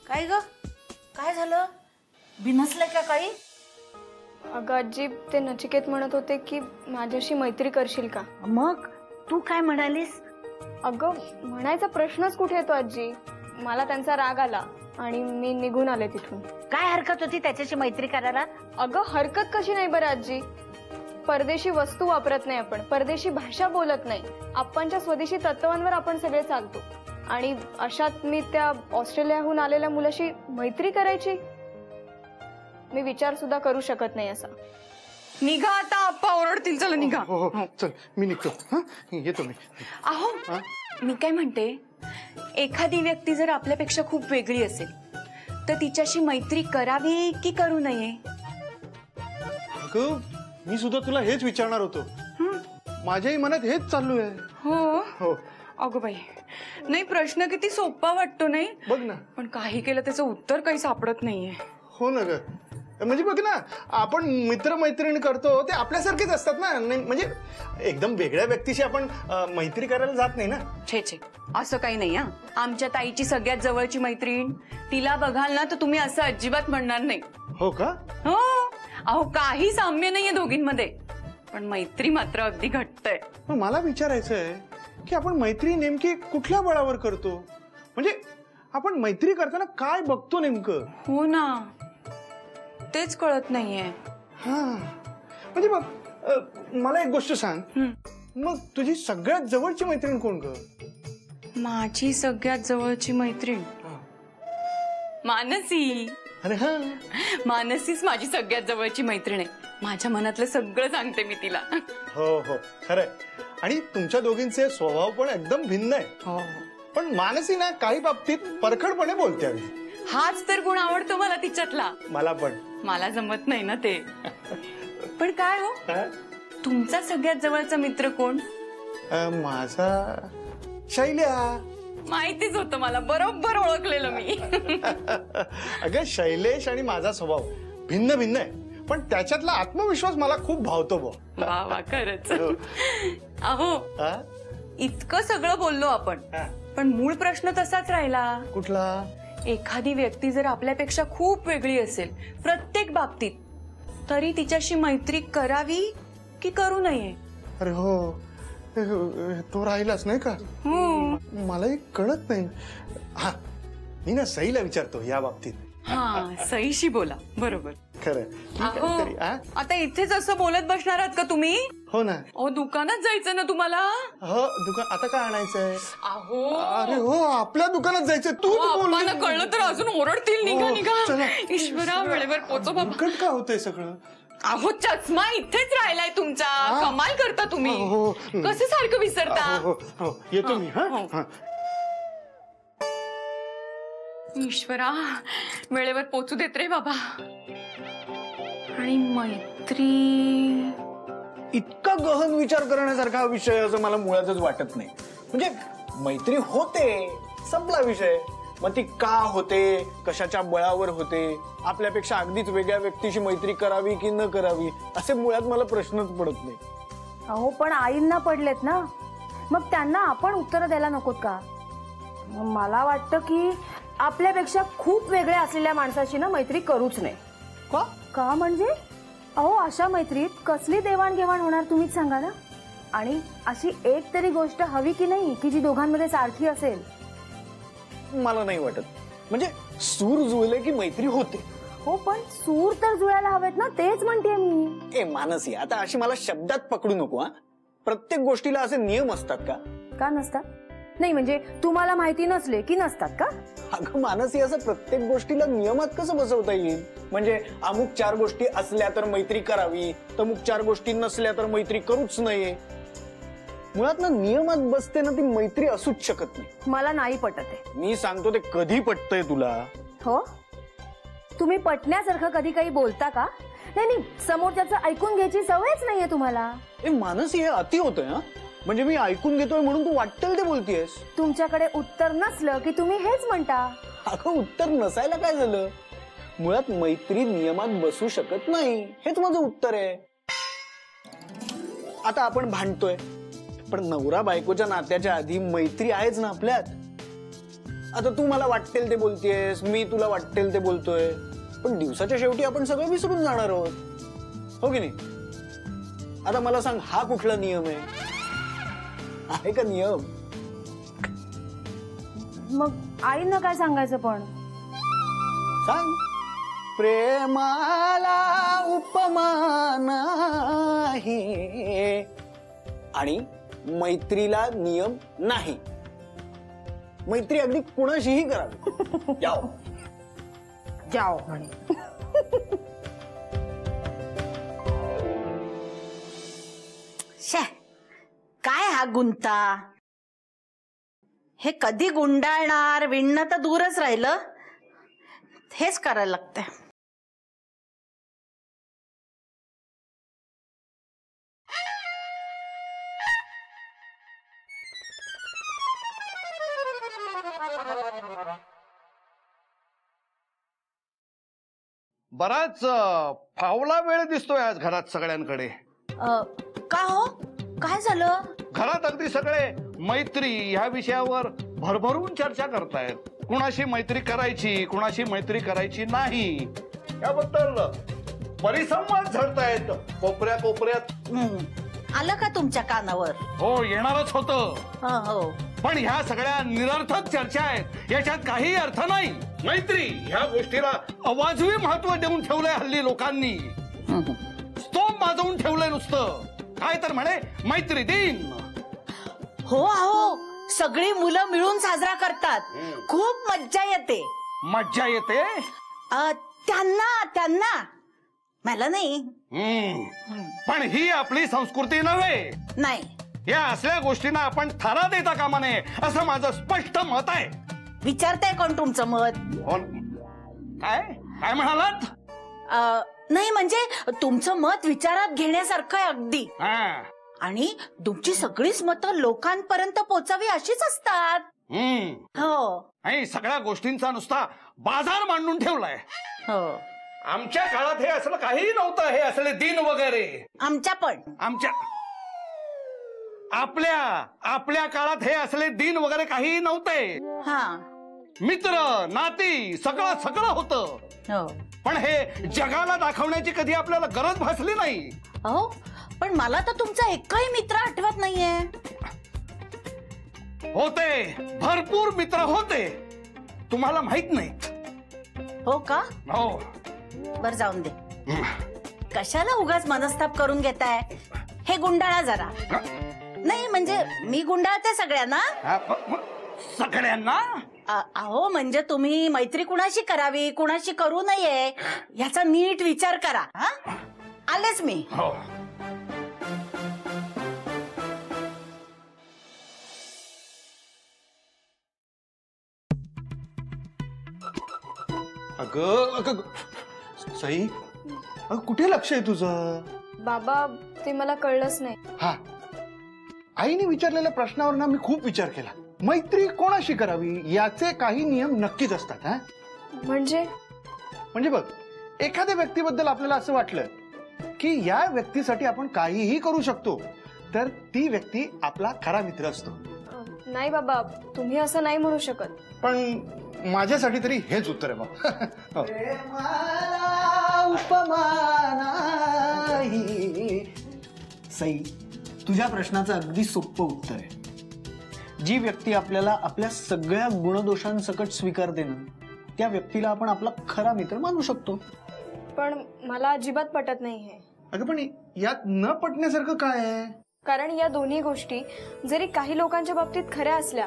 काय ग, काय झालं? बिनसलंय का काही? अगं आजी, ते नचिकेत म्हणत होते की माझ्याशी मैत्री करशील का? मग तू काय म्हणालीस? अगं म्हणायचा प्रश्नच कुठे येतो आजी. मला त्यांचा राग आला आणि मी निघून आले तिथून. काय हरकत होती त्याच्याशी मैत्री करायला? अगं हरकत कशी नाही बरं आजी. परदेशी वस्तू वापरत नाही आपण, परदेशी भाषा बोलत नाही, आपणच्या स्वदेशी तत्वांवर आपण सगळे चालतो. आणि अशात मी त्या ऑस्ट्रेलियाहून आलेल्या मुलाशी मैत्री करायची? मी विचार सुद्धा करू शकत नाही असा. निघा आता, आप्पा ओरडतील. चला निघा. हो हो चल मी निघतो. येतो मी. अहो मी काय म्हणते, एखादी व्यक्ती जर आपल्यापेक्षा खूप वेगळी असेल तर तिच्याशी मैत्री करावी की करू नये? अगं मी सुद्धा तुला हेच विचारणार होतो. माझ्याही मनात हेच चालू आहे. हो हो. अगं बाई, नाही प्रश्न किती सोपा वाटतो नाही? बघ ना. पण काही केलं त्याचं उत्तर काही सापडत नाहीये. हो ना ग. म्हणजे बघ ना, आपण मित्रमैत्रिणी करतो ते आपल्यासारखेच असतात ना. म्हणजे एकदम वेगळ्या व्यक्तीशी आपण मैत्री करायला जात नाही ना. छे छे, असं काही नाही. आमच्या ताईची सगळ्यात जवळची मैत्रीण, तिला बघाल ना तर तुम्ही असं अजिबात म्हणणार नाही. हो का? हो. अहो काही साम्य नाहीये दोघींमध्ये, पण मैत्री मात्र अगदी घट्ट आहे. मग मला विचारायचं आहे की आपण मैत्री नेमकी कुठल्या बळावर करतो? म्हणजे आपण मैत्री करताना काय बघतो नेमकं? हो ना, तेच कळत नाहीये. हा म्हणजे बघ, मला एक गोष्ट सांग. मग तुझी सगळ्यात जवळची मैत्रीण कोण ग? माझी सगळ्यात जवळची मैत्रीण मानसी. अरे हा, मानसीच माझी सगळ्यात जवळची मैत्रीण आहे. माझ्या मनातलं सगळं सांगते मी तिला. हो हो खरंय. आणि तुमच्या दोघींचे स्वभाव पण एकदम भिन्न आहे. हो, पण मानसी ना काही बाबतीत परखडपणे बोलते. अगदी हाच तर गुण आवडतो मला तिच्यातला. मला पण. मला जमत नाही ना ते. पण काय हो, तुमचा सगळ्यात जवळचा मित्र कोण? माझा शैल्या. माहितीच होतं मला, बरोबर ओळखलेलं मी. अगं शैलेश आणि माझा स्वभाव भिन्न भिन्न आहे, पण त्याच्यातला आत्मविश्वास मला खूप भावतो. वा वा, खरंच. अहो इतकं सगळं बोललो आपण, पण मूळ प्रश्न तसाच राहिला. कुठला? एखादी व्यक्ती जर आपल्यापेक्षा खूप वेगळी असेल प्रत्येक बाबतीत, तरी तिच्याशी मैत्री करावी की करू नये? अरे हो, तो राहिलाच नाही का? मलाही कळत नाही. हा, मी ना सईला विचारतो या बाबतीत. हा, सईशी बोला. बरोबर. खरं. आता इथेच असं बोलत बसणार आहात का तुम्ही? हो ना. अहो दुकानात जायचं ना तुम्हाला. हो, दुकान आता काय आणायचंय? अहो अरे हो, आपल्या दुकानात जायचंय. तू बोल. कळलं तर अजून ओरडतील. निघा निघा. ईश्वरा, वेळेवर पोचो बाबा. कट का होतंय सगळं? अहो चष्मा इथेच राहिलाय तुमचा. कमाल करता तुम्ही. कसं सारखं विसरता? येतो मी. हा, ईश्वरा, वेळेवर पोचू देत रे बाबा. आणि मैत्री इतका गहन विचार करण्यासारखा विषय असं मला मुळातच वाटत नाही. म्हणजे मैत्री होते, संपला विषय. मग ती का होते, कशाच्या बळावर होते, आपल्यापेक्षा अगदीच वेगळ्या व्यक्तीशी मैत्री करावी की न करावी, असे मुळात मला प्रश्नच पडत नाही. अहो पण आईंना पडलेत ना, मग त्यांना आपण उत्तर द्यायला नकोत का? मला वाटतं की आपल्यापेक्षा खूप वेगळ्या असलेल्या माणसाशी ना मैत्री करूच नाही. का म्हणजे अहो अशा मैत्रीत कसली देवाणघेवाण होणार तुम्हीच सांगा ना. आणि अशी एक तरी गोष्ट हवी की नाही की जी दोघांमध्ये सारखी असेल? मला नाही वाटत. म्हणजे सूर जुळले की मैत्री होते. हो पण सूर तर जुळायला हवेत ना, तेच म्हणते मी. ए मानसी, आता अशी मला शब्दात पकडू नको. हा, प्रत्येक गोष्टीला असे नियम असतात का? का नसतात? नाही म्हणजे तुम्हाला माहिती नसले की नसतात का? अगं मानसी, असं प्रत्येक गोष्टीला नियमात कसं बसवता येईल? म्हणजे अमुक 4 गोष्टी असल्या तर मैत्री करावी, तमुक 4 गोष्टी नसल्या तर मैत्री करूच नये. मुळात ना नियमात बसते ना ती मैत्री असूच शकत नाही. मला नाही पटत आहे. मी सांगतो ते कधी पटतंय तुला? हो, तुम्ही पटण्यासारखं कधी काही बोलता का? नाही, समोरच्याचं ऐकून घ्यायची सवयच नाहीये तुम्हाला. ए मानसी, हे अति होतंय. हा, म्हणजे मी ऐकून घेतोय म्हणून तू वाटेल ते बोलतेस. तुमच्याकडे उत्तर नसलं की तुम्ही हेच म्हणता. अगं उत्तर नसायला काय झालं? मुळात मैत्री नियमात बसू शकत नाही, हेच माझं उत्तर आहे. आता आपण भांडतोय, पण नवरा बायकोच्या नात्याच्या आधी मैत्री आहेच ना आपल्यात. आता तू मला वाटेल ते बोलतेयस, मी तुला वाटेल ते बोलतोय, पण दिवसाच्या शेवटी आपण सगळं विसरून जाणार आहोत, हो की नाही? आता मला सांग, हा कुठला नियम आहे का नियम? मग आईंना काय सांगायचं पण? सांग, प्रेमाला उपमा नाही आणि मैत्रीला नियम नाही. मैत्री अगदी कुणाशीही करावी. जाओ जाओ म्हणे. शे, काय हा गुंता? हे कधी गुंडाळणार, विणणं तर दूरच राहिलं. हेच करायला लागतंय. बराच फावला वेळ दिसतोय आज घरात सगळ्यांकडे. का हो, काय झालं? घरात अगदी सगळे मैत्री ह्या विषयावर भरभरून चर्चा करतायत. कुणाशी मैत्री करायची, कुणाशी मैत्री करायची नाही, याबद्दल परिसंवाद झडतायत कोपऱ्या कोपऱ्यात. आलं का तुमच्या कानावर? हो, येणारच होतं. हो. पण ह्या सगळ्या निरर्थक चर्चा आहेत, याच्यात काही अर्थ नाही. मैत्री ह्या गोष्टीला अवाजवी महत्व देऊन ठेवलंय हल्ली लोकांनी. स्तोम वाजवून ठेवलंय नुसतं. काय तर म्हणे मैत्री दिन. हो अहो, सगळी मुलं मिळून साजरा करतात. खूप मज्जा येते. मज्जा येते त्यांना मला नाही. पण ही आपली संस्कृती नव्हे. नाही, या असल्या गोष्टींना आपण थारा देता कामा नये, असं माझं स्पष्ट मत आहे. विचारताय कोण तुमचं मत? काय काय म्हणालात? नाही म्हणजे तुमचं मत विचारात घेण्यासारखं आहे अगदी. आणि तुमची सगळीच मतं लोकांपर्यंत पोचावी अशीच असतात. हो. आणि सगळ्या गोष्टींचा नुसता बाजार मांडून ठेवलाय. हो. आमच्या काळात हे असलं काही नव्हतं. हे असले दिन वगैरे आपल्या काळात हे असले दिन वगैरे काही नव्हते. मित्र नाती सगळं होतं. हो. पण हे जगाला दाखवण्याची कधी आपल्याला गरज भासली नाही. हो, पण मला तर तुमचा एकही मित्र आठवत नाहीये. होते, भरपूर मित्र होते, तुम्हाला माहित नाही. हो का? हो. बर, जाऊन दे. कशाला उगाच मनस्ताप करून घेताय? हे गुंडाळा जरा. नाही म्हणजे मी गुंडाळते सगळ्यांना. अहो म्हणजे तुम्ही मैत्री कुणाशी करावी, कुणाशी करू नये याचा नीट विचार करा. आलेच मी. अगं सई, कुठे लक्ष आहे तुझं? बाबा, ते मला कळलंच नाही. हा, आईने विचारलेल्या प्रश्नावर ना मी खूप विचार केला. मैत्री कोणाशी करावी याचे काही नियम नक्कीच असतात. म्हणजे बघ, एखाद्या व्यक्तीबद्दल आपल्याला असं वाटलं की या व्यक्तीसाठी आपण काहीही करू शकतो, तर ती व्यक्ती आपला खरा मित्र असतो. नाही बाबा, तुम्ही असं नाही म्हणू शकत. पण माझ्यासाठी तरी हेच उत्तर आहे बा. सई, तुझ्या प्रश्नाचं अगदी सोपं उत्तर आहे. जी व्यक्ती आपल्याला आपल्या सगळ्या गुणदोषांसकट स्वीकारते ना, त्या व्यक्तीला आपण आपला खरा मित्र मानू शकतो. पण मला अजिबात पटत नाही हे. अगं पण यात न पटण्यासारखं काय आहे? कारण या दोन्ही गोष्टी जरी काही लोकांच्या बाबतीत खऱ्या असल्या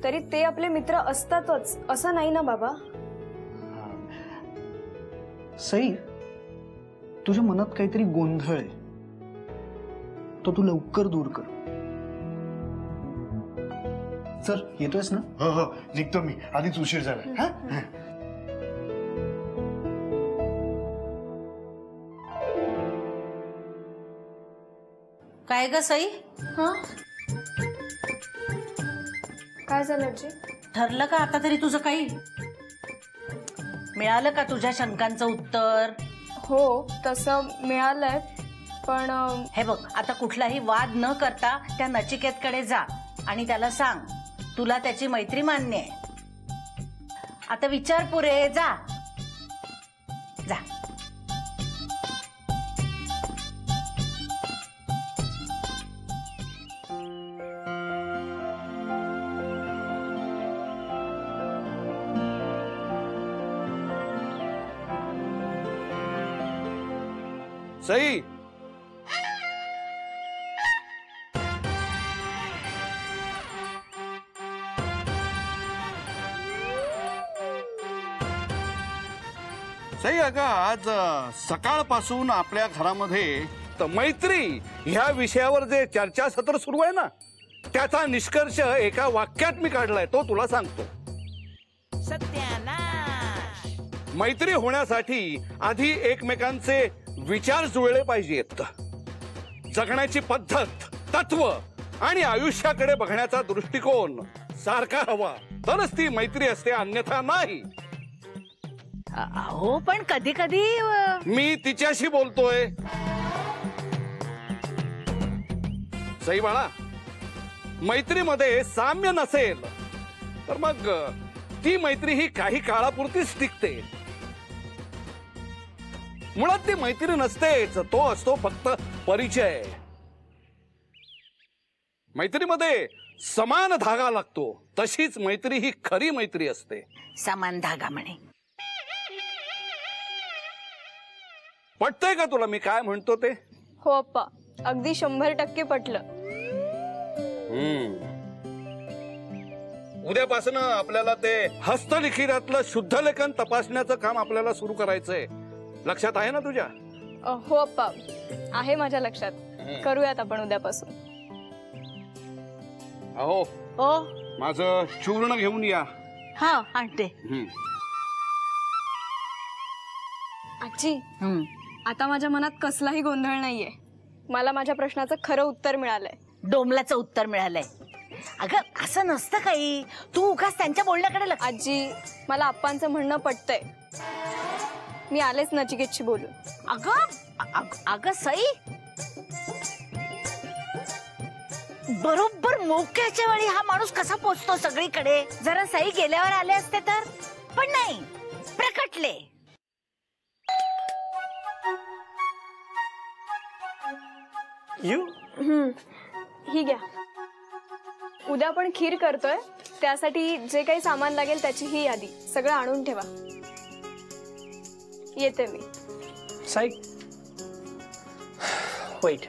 तरी ते आपले मित्र असतातच असं नाही ना बाबा. सई, तुझ्या मनात काहीतरी गोंधळ आहे, तो तू लवकर दूर कर. चल, येतोयस ना? हो, निघतो मी, आधीच उशीर झाला. काय ग सई? काय झालं आजी? ठरलं का आता तरी तुझं काही? मिळालं का तुझ्या शंकांचं उत्तर? हो, तसं मिळालंय. पण हे बघ, आता कुठलाही वाद न करता त्या नचिकेतकडे जा आणि त्याला सांग तुला त्याची मैत्री मान्य आहे. आता विचार पुरे, जा जा. सई, सई अगं, आज सकाळपासून आपल्या घरामध्ये तर मैत्री ह्या विषयावर जे चर्चासत्र सुरू आहे ना, त्याचा निष्कर्ष एका वाक्यात मी काढलाय, तो तुला सांगतो. मैत्री होण्यासाठी आधी एकमेकांचे विचार जुळले पाहिजेत. जगण्याची पद्धत, तत्व आणि आयुष्याकडे बघण्याचा दृष्टिकोन सारखा हवा, तरच ती मैत्री असते, अन्यथा नाही. हो, पण कधी कधी मी तिच्याशी बोलतोय. सई बाळा, मैत्रीमध्ये साम्य नसेल तर मग ती मैत्री ही काही काळापुरतीच टिकते. मुळात ती मैत्री नसतेच, तो असतो फक्त परिचय. मैत्रीमध्ये समान धागा लागतो, तशीच मैत्री ही खरी मैत्री असते. समान धागा म्हणे. पटतंय का तुला मी काय म्हणतो ते? हो अप्पा, अगदी 100% पटलं. उद्यापासून आपल्याला ते हस्तलिखितातलं शुद्ध लेखन तपासण्याचं काम आपल्याला सुरू करायचंय. लक्षात आहे ना तुझ्या? हो अप्पा, आहे माझ्या लक्षात. करूयात आपण उद्यापासून. अहो, हो, माझं चूर्ण घेऊन या. हा आणते. आजी, आता माझ्या मनात कसलाही गोंधळ नाहीये. मला माझ्या प्रश्नाचं खरं उत्तर मिळालंय. डोंबलाचं उत्तर मिळालंय. अगं असं नसतं काही, तू उगाच त्यांच्या बोलण्याकडे लक्ष. आजी, मला आप्पांचं म्हणणं पटतंय. मी आलेच नचिकेतशी बोलून. अगं सई, बरोबर मोक्याच्या वेळी हा माणूस कसा पोचतो सगळीकडे. जरा सई गेल्यावर आले असते तर, पण नाही, प्रकटले. ही घ्या. उद्या आपण खीर करतोय, त्यासाठी जे काही सामान लागेल त्याची ही यादी. सगळं आणून ठेवा. येते मी. Sai, wait.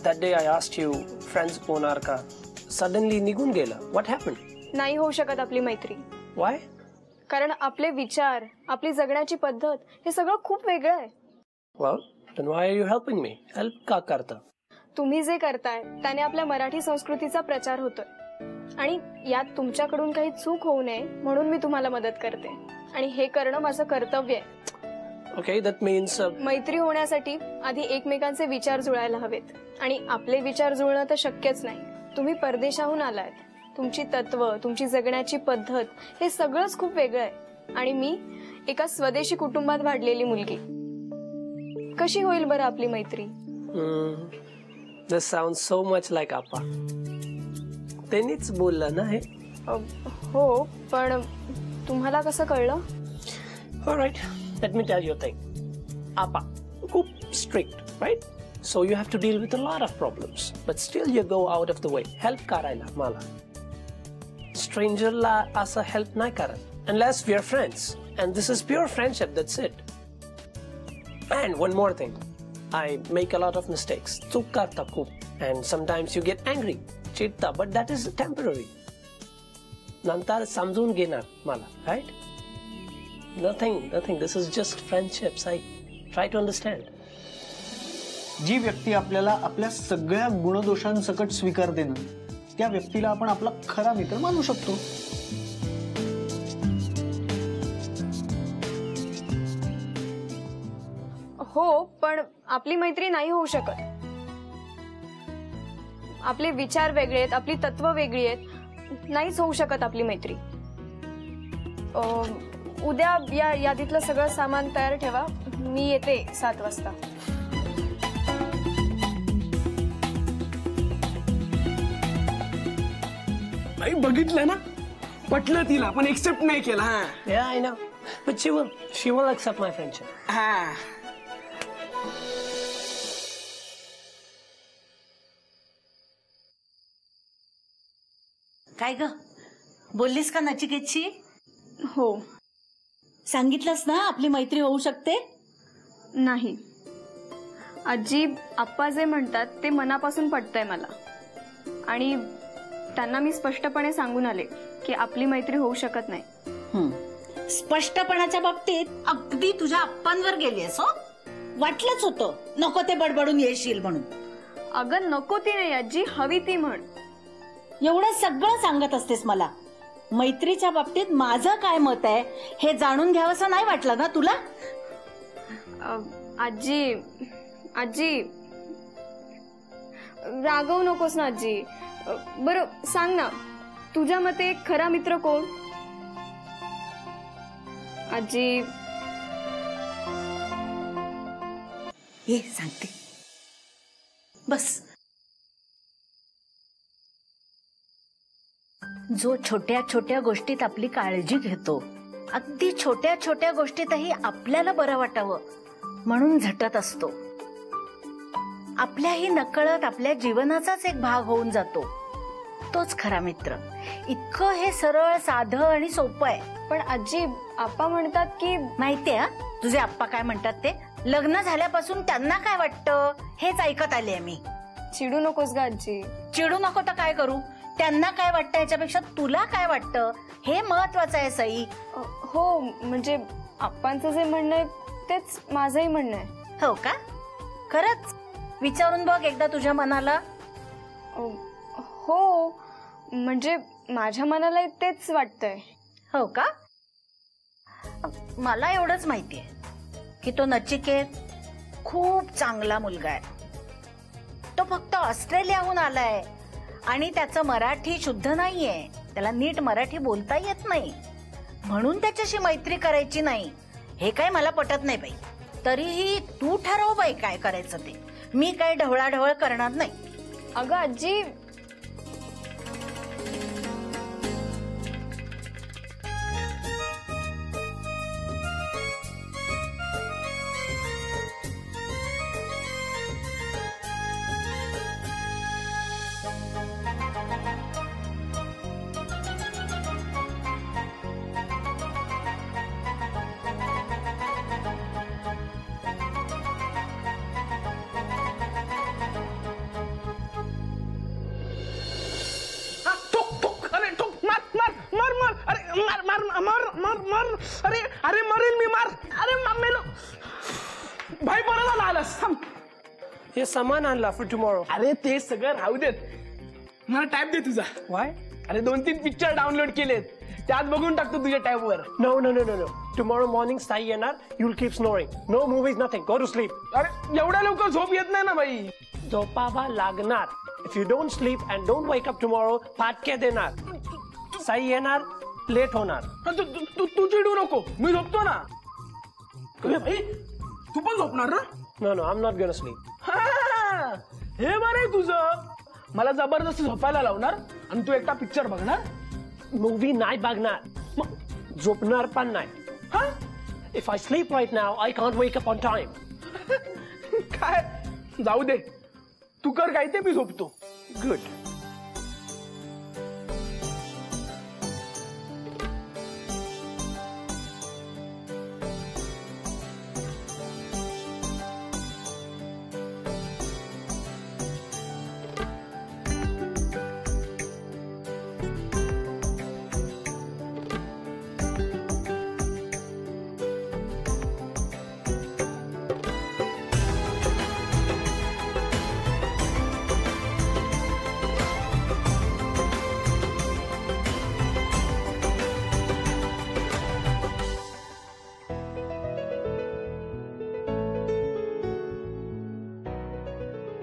That day I asked you, friends होणार का? Suddenly निघून गेला. What happened? नाही होऊ शकत आपली मैत्री. Why? कारण आपले विचार, आपली जगण्याची पद्धत हे सगळं खूप वेगळं आहे. Well, then why are you helping me? Help का करता? तुम्ही जे करताय त्याने आपल्या मराठी संस्कृतीचा प्रचार होतोय, आणि यात तुमच्याकडून काही चूक होऊ नये म्हणून मी तुम्हाला मदत करते, आणि हे करणं माझं कर्तव्य आहे. Okay, that means मैत्री होण्यासाठी आधी एकमेकांचे विचार जुळायला हवेत, आणि आपले विचार जुळणं तर शक्यच नाही. तुम्ही परदेशाहून आलात, तुमची तत्व, तुमची जगण्याची पद्धत हे सगळंच खूप वेगळं आहे, आणि मी एका स्वदेशी कुटुंबात वाढलेली मुलगी. कशी होईल बरं आपली मैत्री? this sounds so much like Appa. त्यांनीच बोलला ना हे? हो, पण तुम्हाला कसं कळलं? Alright, let me tell you a thing. Appa, खूप strict, right? So you have to deal with a lot of problems, but still you go out of the way. Help करायला मला. Strangerला असं help नाही करत, unless we are friends, and this is pure friendship. That's it. And one more thing, I make a lot of mistakes. चूक करता खूप, and sometimes you get angry, चिडता, but that is temporary. नंतर समजून घेणार मला, right? Nothing. This is just friendships. I try to understand. जी व्यक्ती आपल्याला आपल्या सगळ्या गुणदोषांसकट स्वीकारते ना, त्या व्यक्तीला आपण आपला खरा मित्र मानू शकतो. हो, पण आपली मैत्री नाही होऊ शकत. आपले विचार वेगळे आहेत, आपली तत्व वेगळी आहेत, नाहीच होऊ शकत आपली मैत्री. उद्या या यादीतलं सगळं सामान तयार ठेवा. मी येते 7 वाजता. नाही बघितलं ना, पटलं तिला पण एक्सेप्ट नाही केला. हा Yeah, I know. But she will accept my friendship. हा काय ग बोललीस का नचिकेतशी? हो. सांगितलंस ना आपली मैत्री होऊ शकते? नाही आजी, आप्पा जे म्हणतात ते मनापासून पटतंय मला आणि त्यांना मी स्पष्टपणे सांगून आले की आपली मैत्री होऊ शकत नाही. स्पष्टपणाच्या बाबतीत अगदी तुझ्या आप्पांवर गेलीस. हो वाटलंच होतं नको ते बडबडून येशील म्हणून. अगं नको ती नाही आजी, हवी ती म्हण. एवढं सगळं सांगत असतेस मला. मैत्रीच्या बाबतीत माझं काय मत आहे हे जाणून घ्यावंसं नाही वाटलं ना तुला? आजी आजी रागवू नकोस ना आजी. बरं सांग ना, तुझ्या मते खरा मित्र कोण? आजी ये सांगते बस. जो छोट्या छोट्या गोष्टीत आपली काळजी घेतो, अगदी छोट्या छोट्या गोष्टीतही आपल्याला बरं वाटावं म्हणून झटत असतो, आपल्याही नकळत आपल्या जीवनाचाच एक भाग होऊन जातो, तोच खरा मित्र. इतकं हे सरळ साधं आणि सोपं आहे. पण आजी आप्पा म्हणतात की, माहितीये तुझे आप्पा काय म्हणतात ते? लग्न झाल्यापासून त्यांना काय वाटतं हेच ऐकत आले मी. चिडू नकोस ग आजी. चिडू नको तर काय करू? त्यांना काय वाटतं याच्यापेक्षा तुला काय वाटतं हे महत्वाचं आहे सई. हो म्हणजे आप्पांचं जे म्हणणं आहे तेच माझंही म्हणणं आहे. हो का? खरंच विचारून बघ एकदा तुझ्या मनाला. हो म्हणजे माझ्या मनाला तेच वाटतंय. हो का? मला एवढंच माहितीये की तो नचिकेत खूप चांगला मुलगा आहे. तो फक्त ऑस्ट्रेलियाहून आलाय आणि त्याचं मराठी शुद्ध नाहीये, त्याला नीट मराठी बोलता येत नाही, म्हणून त्याच्याशी मैत्री करायची नाही. हे काय मला पटत नाही बाई. तरीही तू ठरव बाई काय करायचं ते. मी काय ढवळाढवळ करणार नाही. अगं आजी अरे अरे मरेल मी. मार. अरे मेलो भाई. बरं झालं आलास. हे सामान आणला फॉर टुमॉरो. अरे ते सगळं राहू देत, मला टाईप दे तुझा. वाय? अरे 2-3 पिक्चर डाउनलोड केलेत, त्यात बघून टाकतो तुझ्या टॅबवर. No. Tomorrow morning साई येणार. You'll keep snoring. No movies, nothing. Go to sleep. अरे एवढ्या लवकर झोप येत नाही ना बाई. झोपावा लागणार. If you don't sleep and don't wake up tomorrow, फाटके देणार. साई येणार, लेट होणार. तू चिडू नको, मी झोपतो ना. भाई तू पण झोपणार ना? No, I'm not gonna sleep. हे बरं तुझं. मला जबरदस्त झोपायला लावणार आणि तू एकटा पिक्चर बघणार. मूवी नाही बघणार, झोपणार पण नाही. If I sleep right now, I can't wake up on time. काय जाऊ दे, तू कर काय ते मी झोपतो. Good.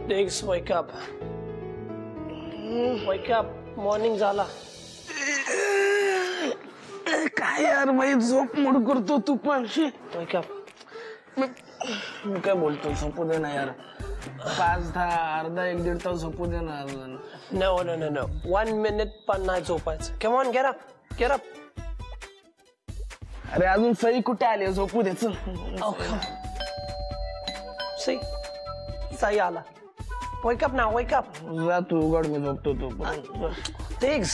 Diggs, wake up. Wake up. Morning झाला. काय यार भाई झोप मोड करतो तू पण. Wake up. मी काय बोलतो, झोपू दे ना यार. 5-10 अर्धा 1-1.5 तास झोपू दे ना. No. 1 minute पण नाही झोपायचं. Come on, get up. Get up. अरे अजून सई कुठे आली झोपू दे चल. Oh, come. See? Sai ala. Wake up now, wake up. जा तू उघड मी झोपतो तू. Tiggs.